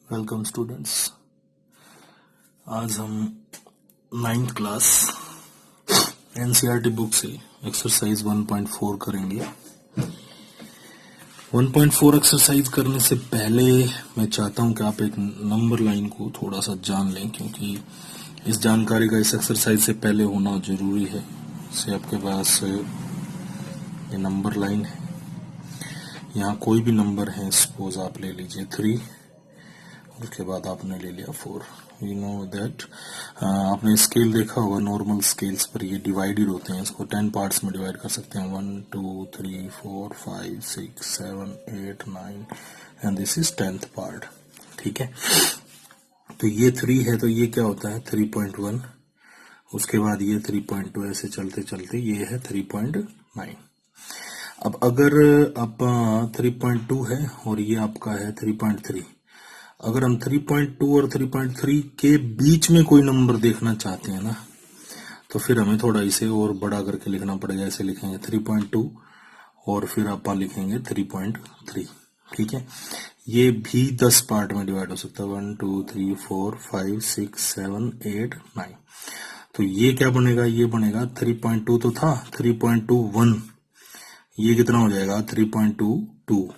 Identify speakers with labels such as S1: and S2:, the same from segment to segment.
S1: Welcome students. आज हम 9th class NCERT book से एक्सरसाइज 1.4 करेंगे। 1.4 एक्सरसाइज करने से पहले मैं चाहता हूं कि आप एक नंबर लाइन को थोड़ा सा जान लें, क्योंकि इस जानकारी का इस एक्सरसाइज से पहले होना जरूरी है। से आपके पास ये नंबर लाइन है, यहाँ कोई भी नंबर है, सपोज आप ले लीजिए 3, उसके बाद आपने ले लिया 4। यू नो दैट आपने स्केल देखा होगा, नॉर्मल स्केल्स पर ये डिवाइडेड होते हैं, इसको 10 पार्ट्स में डिवाइड कर सकते हैं, 1 2 3 4 5 6 7 8 9 and this is 10th part. ठीक है, तो ये 3 है, तो ये क्या होता है 3.1, उसके बाद ये 3.2, ऐसे चलते चलते ये है 3.9। अब अगर आप 3.2 है और ये आपका है 3.3, अगर हम 3.2 और 3.3 के बीच में कोई नंबर देखना चाहते हैं ना, तो फिर हमें थोड़ा इसे और बड़ा करके लिखना पड़ेगा। ऐसे लिखेंगे 3.2 और फिर आप लिखेंगे 3.3। ठीक है, ये भी 10 पार्ट में डिवाइड हो सकता है, 1 2 3 4 5 6 7 8 9। तो ये क्या बनेगा, ये बनेगा 3.2 तो था 3.21, ये कितना हो जाएगा 3.22,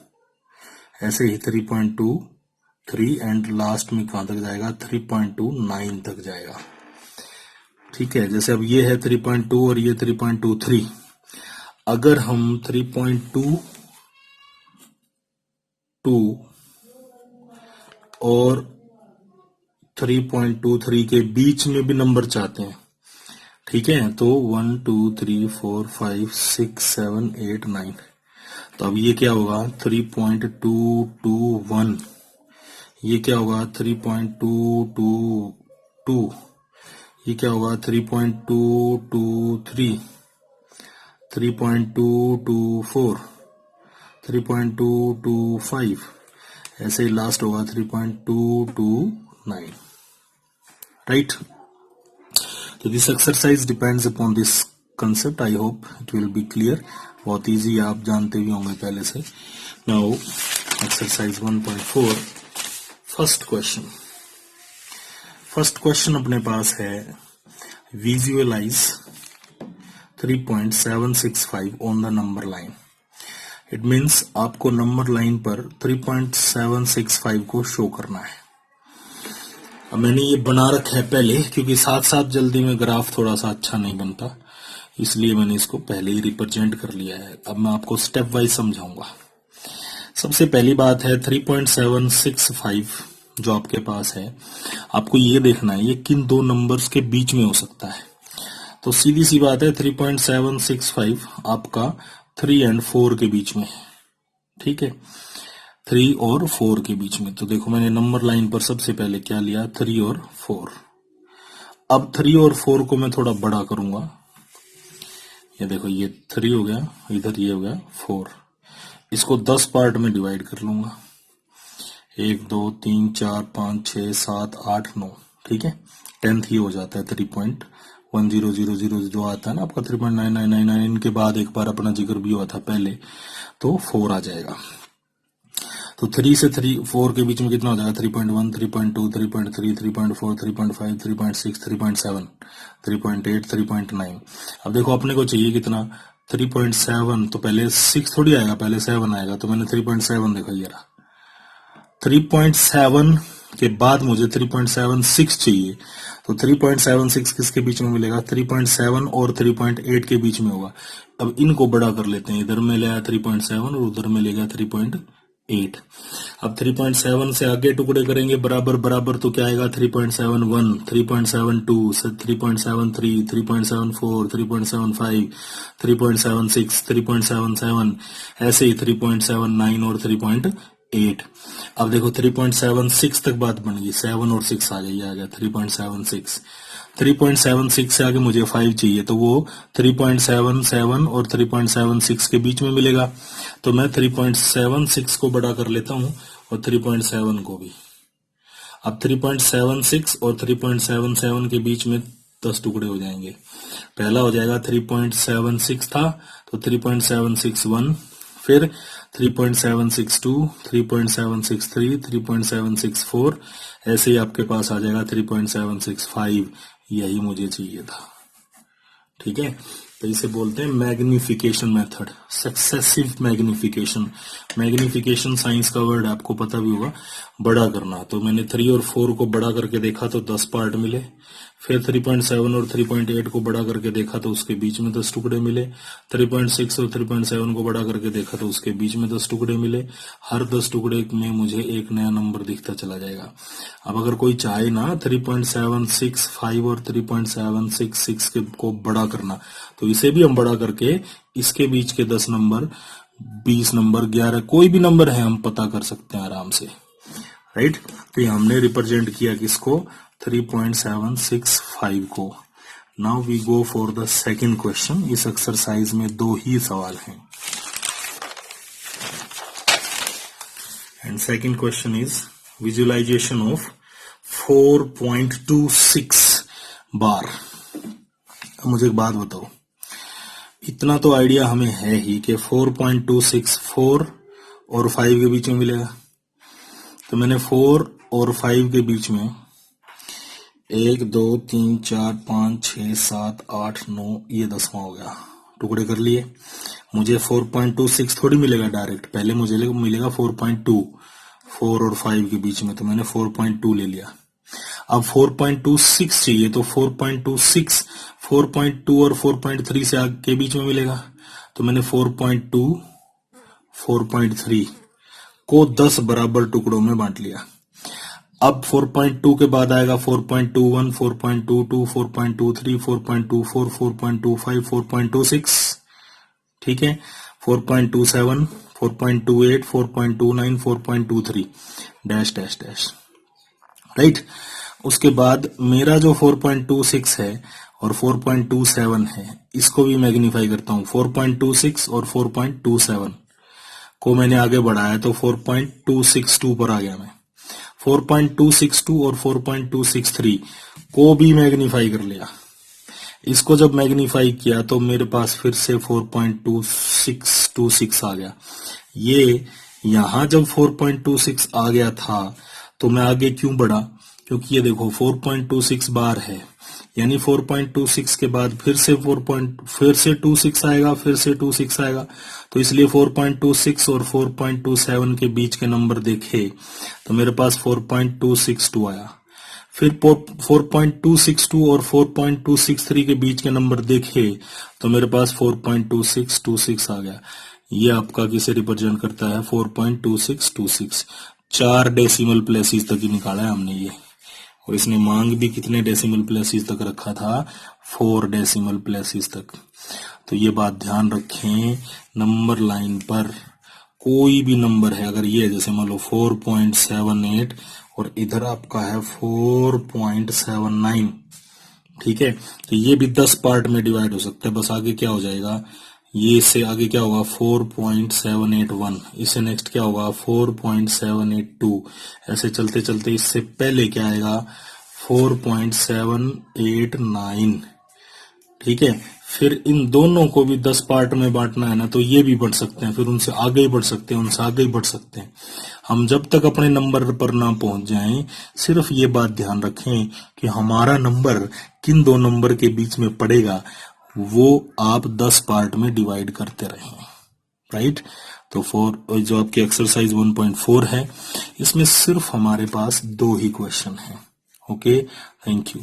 S1: ऐसे ही 3.23 एंड लास्ट में कहां तक जाएगा 3.29 तक जाएगा। ठीक है, जैसे अब ये है 3.2 और ये 3.23, अगर हम 3.22 और 3.23 के बीच में भी नंबर चाहते हैं, ठीक है, तो 1 2 3 4 5 6 7 8 9, तो अब ये क्या होगा 3.221, ये क्या होगा 3.222, ये क्या होगा 3.223, 3.224, 3.225, ऐसे ही लास्ट होगा 3.229। राइट, तो this exercise depends upon this concept. I hope it will be clear. बहुत इजी, आप जानते भी होंगे पहले से। नाउ एक्सरसाइज 1.4 फर्स्ट क्वेश्चन अपने पास है, visualize 3.765 on the number line. It means आपको नंबर लाइन पर 3.765 को शो करना है। अब मैंने ये बना रखा है पहले, क्योंकि साथ साथ जल्दी में ग्राफ थोड़ा सा अच्छा नहीं बनता, इसलिए मैंने इसको पहले ही रिप्रेजेंट कर लिया है। अब मैं आपको स्टेप वाइज समझाऊंगा। सबसे पहली बात है 3.765 जो आपके पास है, आपको ये देखना है ये किन दो नंबर्स के बीच में हो सकता है। तो सीधी सी बात है 3.765 आपका 3 और 4 के बीच में है। ठीक है, 3 और 4 के बीच में। तो देखो मैंने नंबर लाइन पर सबसे पहले क्या लिया, 3 और 4। अब 3 और 4 को मैं थोड़ा बड़ा करूंगा, ये देखो ये 3 हो गया, इधर ये हो गया 4। इसको 10 पार्ट में डिवाइड कर लूंगा, 1 2 3 4 5 6 7 8 9। ठीक है, 10th ही हो जाता है 3.1000 जो आता है ना आपका 3.9999, इनके बाद एक बार अपना जिक्र भी हुआ था पहले, तो 4 आ जाएगा। तो 3 से 4 के बीच में कितना हो जाएगा 3.1 3.2 3.3 3.4 3.5 3.6 3.7 3.8 3.9। अब देखो अपने को चाहिए कितना 3.7, तो पहले 6 थोड़ी आएगा, पहले 7 आएगा, तो मैंने 3.7 देखा ये रहा। 3.7 के बाद मुझे 3.76 चाहिए, तो 3.76 किसके बीच में मिलेगा, 3.7 और 3.8 के बीच में होगा। अब इनको बड़ा कर लेते हैं, इधर में ले आया 3.7 और उधर में ले गया 3.8। अब 3.7 से आगे टुकड़े करेंगे बराबर बराबर, तो क्या आएगा 3.71 3.72 3.73 3.74 3.75 3.76 3.77, ऐसे ही 3.79 और 3.8। अब देखो 3.76 तक बात बन गई, 7 और 6 आ गई, आ गया 3.76। 3.76 से आगे मुझे 5 चाहिए, तो वो 3.77 और 3.76 के बीच में मिलेगा। तो मैं 3.76 को बड़ा कर लेता हूं और 3.7 को भी। अब 3.76 और 3.77 के बीच में 10 टुकड़े हो जाएंगे। पहला हो जाएगा 3.76 था, तो 3.761, फिर 3.762, 3.763, 3.764, ऐसे ही आपके पास आ जाएगा 3.765। यही मुझे चाहिए था। ठीक है, तो इसे बोलते हैं magnification method, successive magnification. Magnification science का वर्ड आपको पता भी होगा, बड़ा करना। तो मैंने 3 और 4 को बड़ा करके देखा तो 10 पार्ट मिले, फिर 3.7 और 3.8 को बड़ा करके देखा तो उसके बीच में 10 टुकड़े मिले, 3.6 और 3.7 को बड़ा करके देखा तो उसके बीच में 10 टुकड़े मिले। हर 10 टुकड़े में मुझे एक नया नंबर दिखता चला जाएगा। अब अगर कोई चाहे ना 3.765 और 3.766 को बड़ा करना, तो इसे भी हम बड़ा करके इसके बीच के 10 नंबर, 20 नंबर, 11, कोई भी नंबर है हम पता कर सकते हैं आराम से, राइट। तो ये हमने रिप्रेजेंट किया किसको, 3.765 को। Now we go for the second question. इस एक्सरसाइज में 2 ही सवाल हैं, and second question is visualization of 4.26 bar. अब मुझे एक बात बताओ, इतना तो आइडिया हमें है ही कि 4.26 4 और 5 के बीच में मिलेगा। तो मैंने 4 और 5 के बीच में 1 2 3 4 5 6 7 8 9, ये 10वां हो गया, टुकड़े कर लिए। मुझे 4.26 थोड़ी मिलेगा डायरेक्ट, पहले मुझे मिलेगा 4.2, 4 और 5 के बीच में, तो मैंने 4.2 ले लिया। अब 4.26 चाहिए, तो 4.26 4.2 और 4.3 से आगे के बीच में मिलेगा, तो मैंने 4.2 4.3 को 10 बराबर टुकड़ों में बांट लिया। अब 4.2 के बाद आएगा 4.21, 4.22, 4.23, 4.24, 4.25, 4.26, ठीक है, 4.27, 4.28, 4.29, 4.23 डैश डैश डैश, राइट। उसके बाद मेरा जो 4.26 है और 4.27 है, इसको भी मैग्नीफाई करता हूं। 4.26 और 4.27 को मैंने आगे बढ़ाया तो 4.262 पर आ गया मैं। 4.262 और 4.263 को भी मैग्नीफाई कर लिया। इसको जब मैग्नीफाई किया तो मेरे पास फिर से 4.2626 आ गया। ये यहां जब 4.26 आ गया था तो मैं आगे क्यों बढ़ा, क्योंकि ये देखो 4.26 बार है, यानी 4.26 के बाद फिर से 26 आएगा, फिर से 26 आएगा, तो इसलिए 4.26 और 4.27 के बीच के नंबर देखे तो मेरे पास 4.262 आया। फिर 4.262 और 4.263 के बीच के नंबर देखे तो मेरे पास 4.2626 आ गया। ये आपका किसे रिप्रेजेंट करता है, 4.2626। 4 डेसिमल प्लेसेस तक ही निकाला है हमने ये, और इसने मांग भी कितने डेसिमल प्लेसेस तक रखा था, 4 डेसिमल प्लेसेस तक। तो ये बात ध्यान रखें, नंबर लाइन पर कोई भी नंबर है, अगर ये जैसे मान लो 4.78 और इधर आपका है 4.79, ठीक है, तो ये भी 10 पार्ट में डिवाइड हो सकता है। बस आगे क्या हो जाएगा, ये से आगे क्या होगा 4.781, इससे नेक्स्ट क्या होगा 4.782, ऐसे चलते चलते इससे पहले क्या आएगा 4.789, ठीक है। फिर इन दोनों को भी 10 पार्ट में बांटना है ना, तो ये भी बढ़ सकते हैं, फिर उनसे आगे ही बढ़ सकते हैं, उनसे आगे ही बढ़ सकते हैं। हम जब तक अपने नंबर पर ना पहुंच जाएं, सिर्फ ये बात ध्यान रखें कि हमारा नंबर किन 2 नंबर के बीच में पड़ेगा, वो आप 10 पार्ट में डिवाइड करते रहें, राइट। तो जो आपकी एक्सरसाइज 1.4 है, इसमें सिर्फ हमारे पास 2 ही क्वेश्चन है। Okay, thank you.